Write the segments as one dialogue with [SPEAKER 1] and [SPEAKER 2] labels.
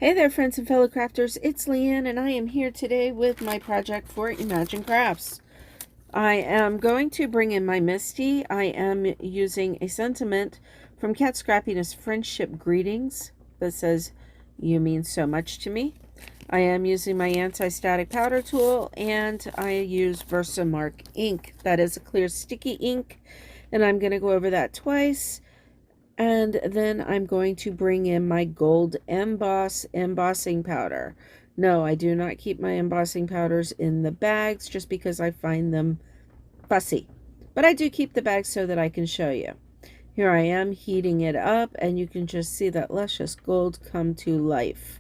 [SPEAKER 1] Hey there, friends and fellow crafters. It's LeeAnn, and I am here today with my project for Imagine Crafts. I am going to bring in my Misty. I am using a sentiment from Cat Scrappiness Friendship Greetings that says, "You mean so much to me." I am using my anti-static powder tool, and I use VersaFine ink. That is a clear sticky ink, and I'm going to go over that twice. And then I'm going to bring in my Gold Embossing Powder. No, I do not keep my embossing powders in the bags just because I find them fussy. But I do keep the bags so that I can show you. Here I am heating it up, and you can just see that luscious gold come to life.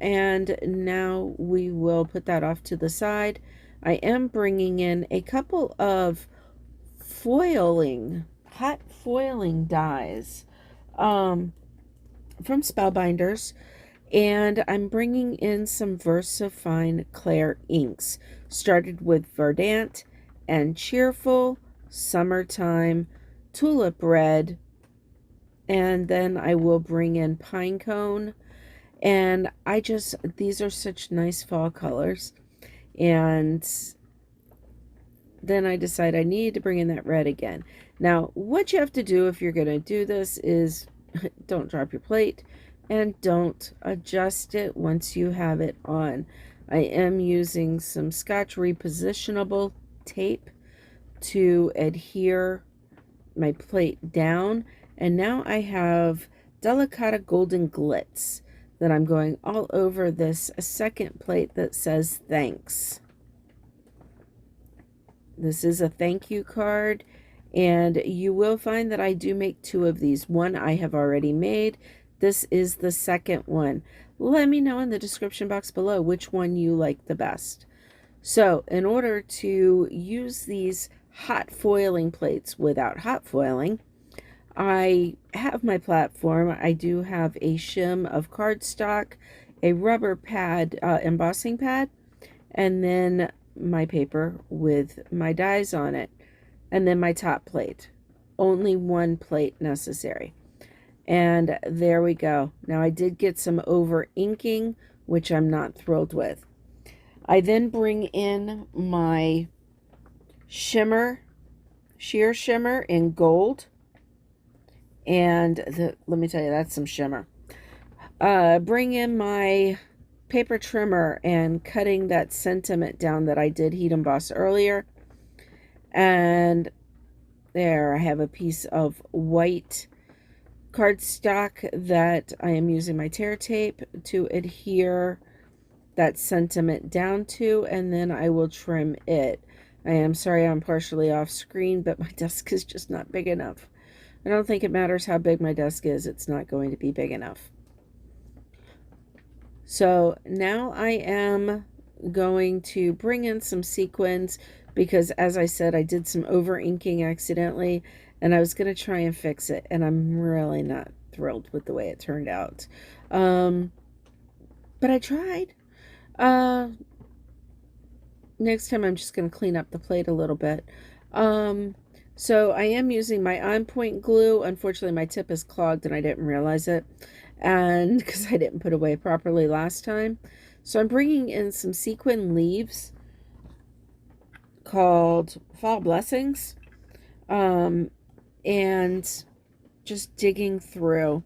[SPEAKER 1] And now we will put that off to the side. I am bringing in a couple of hot foiling dies from Spellbinders, and I'm bringing in some VersaFine Clair inks. Started with Verdant and Cheerful, Summertime, Tulip Red, and then I will bring in Pinecone. And these are such nice fall colors. And then I decide I need to bring in that red again. Now, what you have to do if you're going to do this is don't drop your plate and don't adjust it once you have it on. I am using some Scotch repositionable tape to adhere my plate down, and now I have Delicata Golden Glitz that I'm going all over this second plate that says thanks. This is a thank you card, and you will find that I do make two of these. One I have already made. This is the second one. Let me know in the description box below which one you like the best. So in order to use these hot foiling plates without hot foiling, I have my platform. I do have a shim of cardstock, a rubber pad, embossing pad, and then my paper with my dies on it, and then my top plate. Only one plate necessary. And there we go. Now I did get some over inking, which I'm not thrilled with. I then bring in my sheer shimmer in gold, and let me tell you, that's some shimmer. Bring in my paper trimmer and cutting that sentiment down that I did heat emboss earlier. And there I have a piece of white cardstock that I am using my tear tape to adhere that sentiment down to, and then I will trim it. I am sorry I'm partially off screen, but my desk is just not big enough. I don't think it matters how big my desk is, it's not going to be big enough. So now I am going to bring in some sequins because, as I said, I did some over inking accidentally, and I was going to try and fix it, and I'm really not thrilled with the way it turned out. But I tried. Next time I'm just going to clean up the plate a little bit. So I am using my on point glue. Unfortunately, my tip is clogged and I didn't realize it, and because I didn't put away properly last time. So I'm bringing in some sequin leaves called Fall Blessings, and just digging through.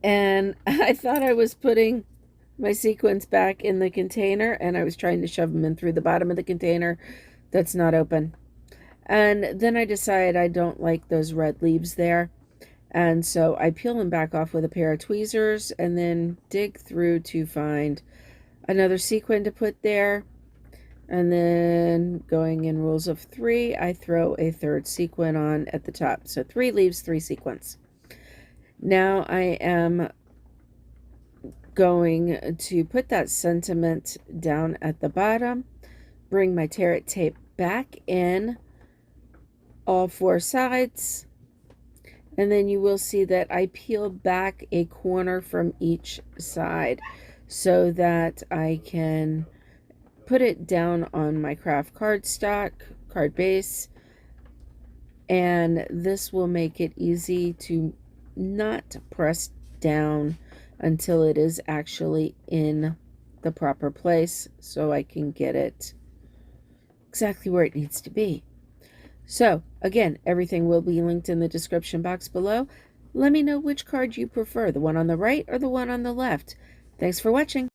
[SPEAKER 1] And I thought I was putting my sequins back in the container, and I was trying to shove them in through the bottom of the container that's not open. And then I decided I don't like those red leaves there. And so I peel them back off with a pair of tweezers and then dig through to find another sequin to put there. And then going in rules of 3, I throw a third sequin on at the top. So 3 leaves, 3 sequins. Now I am going to put that sentiment down at the bottom, bring my tear tape back in all 4 sides, and then you will see that I peel back a corner from each side so that I can put it down on my craft cardstock, card base, and this will make it easy to not press down until it is actually in the proper place so I can get it exactly where it needs to be. So again, everything will be linked in the description box below. Let me know which card you prefer, the one on the right or the one on the left. Thanks for watching.